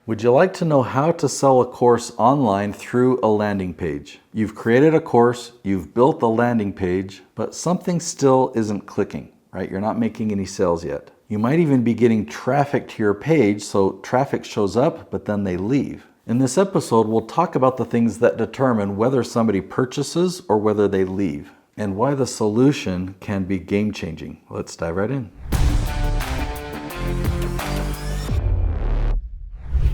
Would you like to know how to sell a course online through a landing page? You've created a course, you've built the landing page, but something still isn't clicking, right? You're not making any sales yet. You might even be getting traffic to your page, so traffic shows up, but then they leave. In this episode, we'll talk about the things that determine whether somebody purchases or whether they leave, and why the solution can be game-changing. Let's dive right in.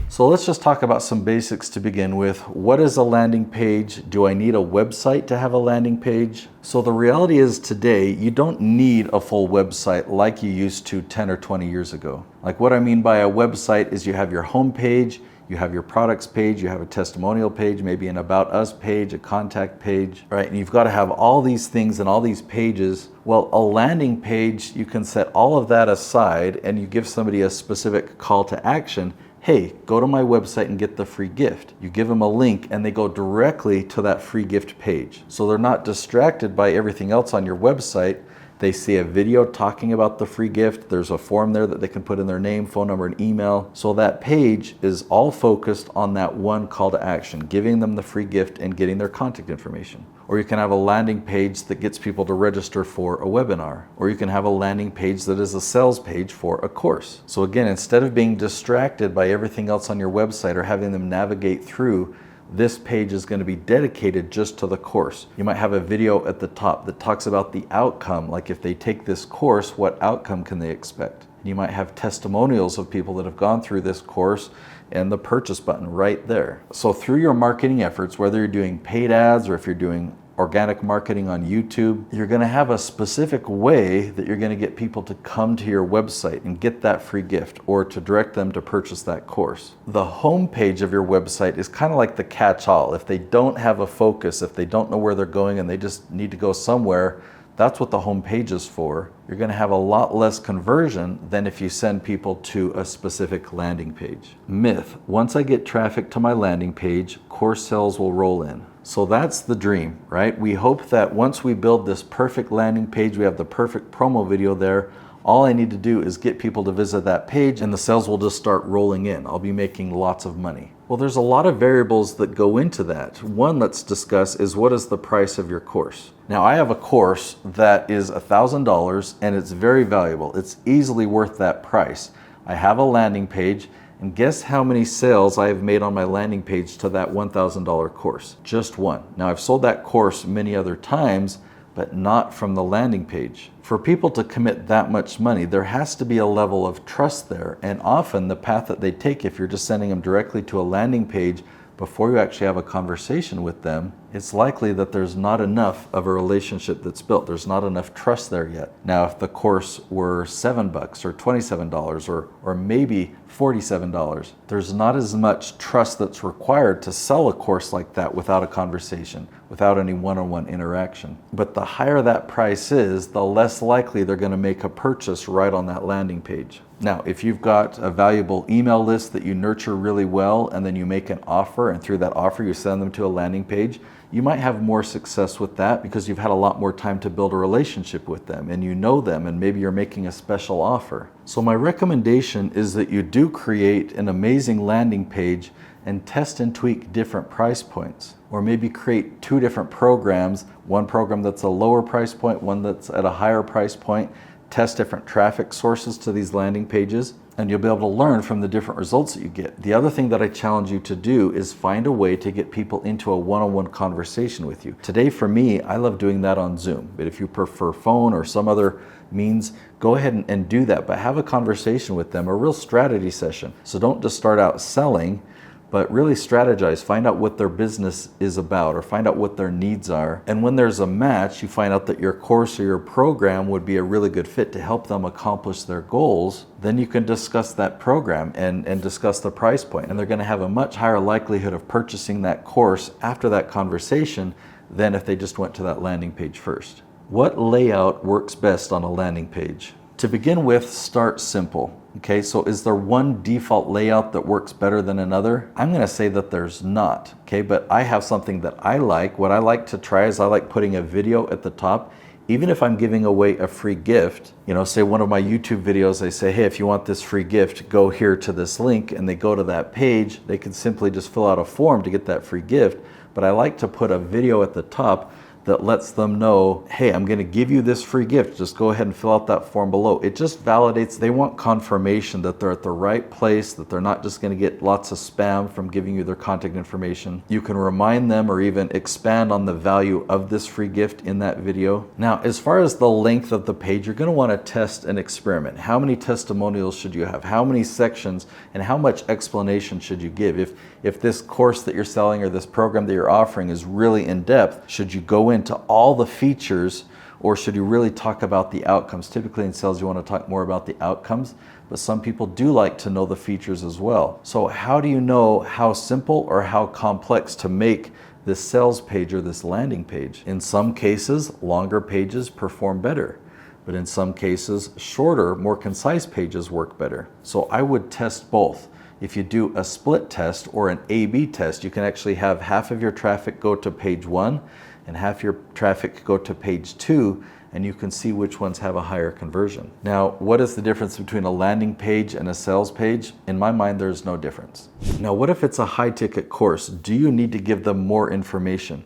So let's just talk about some basics to begin with. What is a landing page? Do I need a website to have a landing page? So the reality is today, you don't need a full website like you used to 10 or 20 years ago. Like what I mean by a website is you have your home page, you have your products page, you have a testimonial page, maybe an About Us page, a contact page, right? And you've got to have all these things and all these pages. Well, a landing page, you can set all of that aside and you give somebody a specific call to action. Hey, go to my website and get the free gift. You give them a link and they go directly to that free gift page. So they're not distracted by everything else on your website. They see a video talking about the free gift. There's a form there that they can put in their name, phone number, and email. So that page is all focused on that one call to action, giving them the free gift and getting their contact information. Or you can have a landing page that gets people to register for a webinar. Or you can have a landing page that is a sales page for a course. So again, instead of being distracted by everything else on your website or having them navigate through, this page is going to be dedicated just to the course. You might have a video at the top that talks about the outcome, like if they take this course, what outcome can they expect? You might have testimonials of people that have gone through this course and the purchase button right there. So through your marketing efforts, whether you're doing paid ads or if you're doing organic marketing on YouTube, you're going to have a specific way that you're going to get people to come to your website and get that free gift or to direct them to purchase that course. The home page of your website is kind of like the catch-all. If they don't have a focus, if they don't know where they're going and they just need to go somewhere, that's what the home page is for. You're going to have a lot less conversion than if you send people to a specific landing page. Myth: once I get traffic to my landing page, course sales will roll in. So that's the dream, right? We hope that once we build this perfect landing page, we have the perfect promo video there. All I need to do is get people to visit that page and the sales will just start rolling in. I'll be making lots of money. Well, there's a lot of variables that go into that. One let's discuss is what is the price of your course? Now, I have a course that is $1,000 and it's very valuable. It's easily worth that price. I have a landing page. And guess how many sales I have made on my landing page to that $1,000 course? Just one. Now, I've sold that course many other times, but not from the landing page. For people to commit that much money, there has to be a level of trust there. And often the path that they take, if you're just sending them directly to a landing page before you actually have a conversation with them, it's likely that there's not enough of a relationship that's built. There's not enough trust there yet. Now, if the course were $7 or $27 or maybe $47, there's not as much trust that's required to sell a course like that without a conversation, without any one-on-one interaction. But the higher that price is, the less likely they're going to make a purchase right on that landing page. Now, if you've got a valuable email list that you nurture really well and then you make an offer and through that offer you send them to a landing page, you might have more success with that because you've had a lot more time to build a relationship with them and you know them and maybe you're making a special offer. So my recommendation is that you do create an amazing landing page and test and tweak different price points. Or maybe create two different programs, one program that's a lower price point, one that's at a higher price point. Test different traffic sources to these landing pages, and you'll be able to learn from the different results that you get. The other thing that I challenge you to do is find a way to get people into a one-on-one conversation with you. Today, for me, I love doing that on Zoom, but if you prefer phone or some other means, go ahead and do that, but have a conversation with them, a real strategy session. So don't just start out selling, but really strategize, find out what their business is about or find out what their needs are. And when there's a match, you find out that your course or your program would be a really good fit to help them accomplish their goals. Then you can discuss that program and discuss the price point. And they're going to have a much higher likelihood of purchasing that course after that conversation than if they just went to that landing page first. What layout works best on a landing page? To begin with, start simple. Okay, so is there one default layout that works better than another? I'm going to say that there's not. Okay, but I have something that I like. What I like to try is I like putting a video at the top Even if I'm giving away a free gift, say one of my YouTube videos, I say, hey, if you want this free gift, go here to this link, and they go to that page, they can simply just fill out a form to get that free gift. But I like to put a video at the top that lets them know, hey, I'm going to give you this free gift. Just go ahead and fill out that form below. It just validates, they want confirmation that they're at the right place, that they're not just going to get lots of spam from giving you their contact information. You can remind them or even expand on the value of this free gift in that video. Now, as far as the length of the page, you're going to want to test and experiment. How many testimonials should you have? How many sections and how much explanation should you give? If this course that you're selling or this program that you're offering is really in depth, should you go into all the features, or should you really talk about the outcomes? Typically in sales, you want to talk more about the outcomes, but some people do like to know the features as well. So how do you know how simple or how complex to make this sales page or this landing page? In some cases, longer pages perform better, but in some cases, shorter, more concise pages work better. So I would test both. If you do a split test or an A/B test, you can actually have half of your traffic go to page 1 and half your traffic go to page 2, and you can see which ones have a higher conversion. Now, what is the difference between a landing page and a sales page? In my mind, there's no difference. Now, what if it's a high-ticket course? Do you need to give them more information?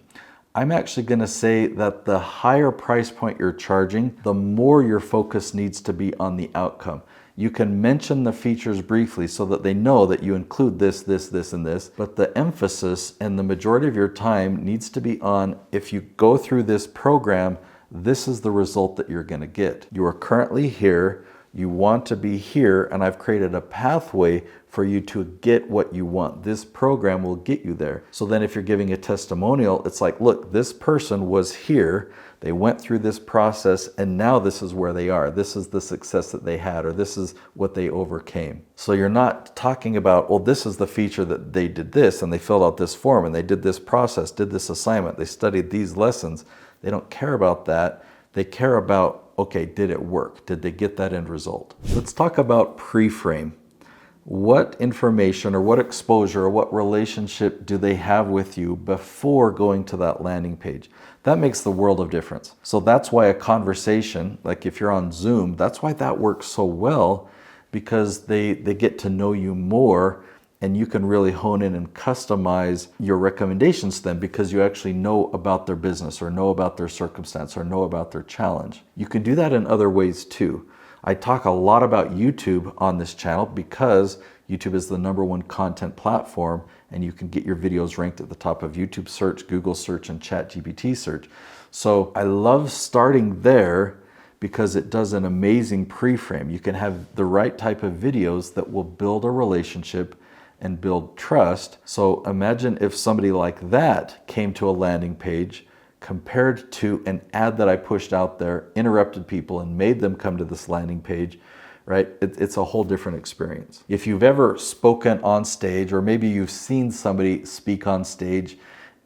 I'm actually going to say that the higher price point you're charging, the more your focus needs to be on the outcome. You can mention the features briefly so that they know that you include this, this, this, and this, but the emphasis and the majority of your time needs to be on, if you go through this program, this is the result that you're going to get. You are currently here, you want to be here, and I've created a pathway for you to get what you want. This program will get you there. So then if you're giving a testimonial, it's like, look, this person was here, they went through this process, and now this is where they are. This is the success that they had, or this is what they overcame. So you're not talking about, well, this is the feature that they did this, and they filled out this form, and they did this process, did this assignment, they studied these lessons. They don't care about that. They care about, okay, did it work? Did they get that end result? Let's talk about pre-frame. What information or what exposure or what relationship do they have with you before going to that landing page? That makes the world of difference. So that's why a conversation, like if you're on Zoom, that's why that works so well, because they get to know you more, and you can really hone in and customize your recommendations to them because you actually know about their business or know about their circumstance or know about their challenge. You can do that in other ways too. I talk a lot about YouTube on this channel because YouTube is the #1 content platform, and you can get your videos ranked at the top of YouTube search, Google search, and ChatGPT search. So I love starting there because it does an amazing pre-frame. You can have the right type of videos that will build a relationship and build trust. So imagine if somebody like that came to a landing page compared to an ad that I pushed out there, interrupted people and made them come to this landing page, right? It's a whole different experience. If you've ever spoken on stage, or maybe you've seen somebody speak on stage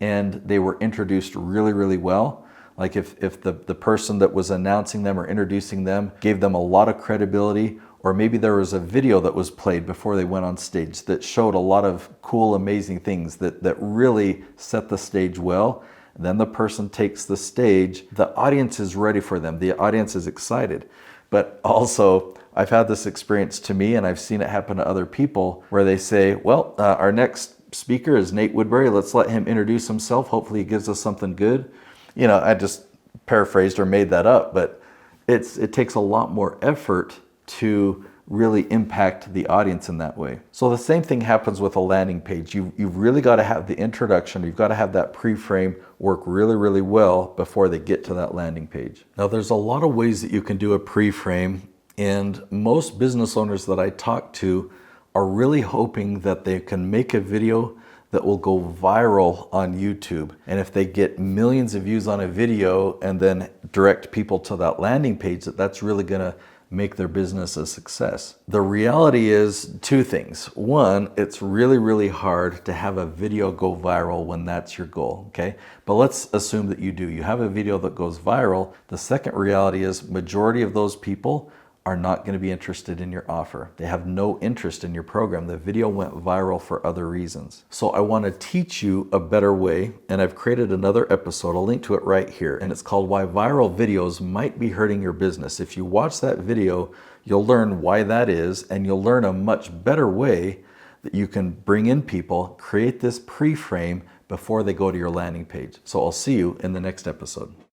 and they were introduced really, really well, like if the person that was announcing them or introducing them gave them a lot of credibility, or maybe there was a video that was played before they went on stage that showed a lot of cool, amazing things that really set the stage well. Then the person takes the stage, the audience is ready for them, the audience is excited. But also, I've had this experience to me, and I've seen it happen to other people, where they say, well, our next speaker is Nate Woodbury, let's let him introduce himself, hopefully he gives us something good. I just paraphrased or made that up, but it takes a lot more effort to really impact the audience in that way. So the same thing happens with a landing page. You've really got to have the introduction, you've got to have that pre-frame work really, really well before they get to that landing page. Now there's a lot of ways that you can do a pre-frame, and most business owners that I talk to are really hoping that they can make a video that will go viral on YouTube. And if they get millions of views on a video and then direct people to that landing page, that's really gonna make their business a success. The reality is two things. One, it's really, really hard to have a video go viral when that's your goal, okay? But let's assume that you do. You have a video that goes viral. The second reality is majority of those people are not going to be interested in your offer. They have no interest in your program. The video went viral for other reasons. So I want to teach you a better way, and I've created another episode. I'll link to it right here, and it's called Why Viral Videos Might Be Hurting Your Business. If you watch that video, you'll learn why that is, and you'll learn a much better way that you can bring in people, create this pre-frame before they go to your landing page. So I'll see you in the next episode.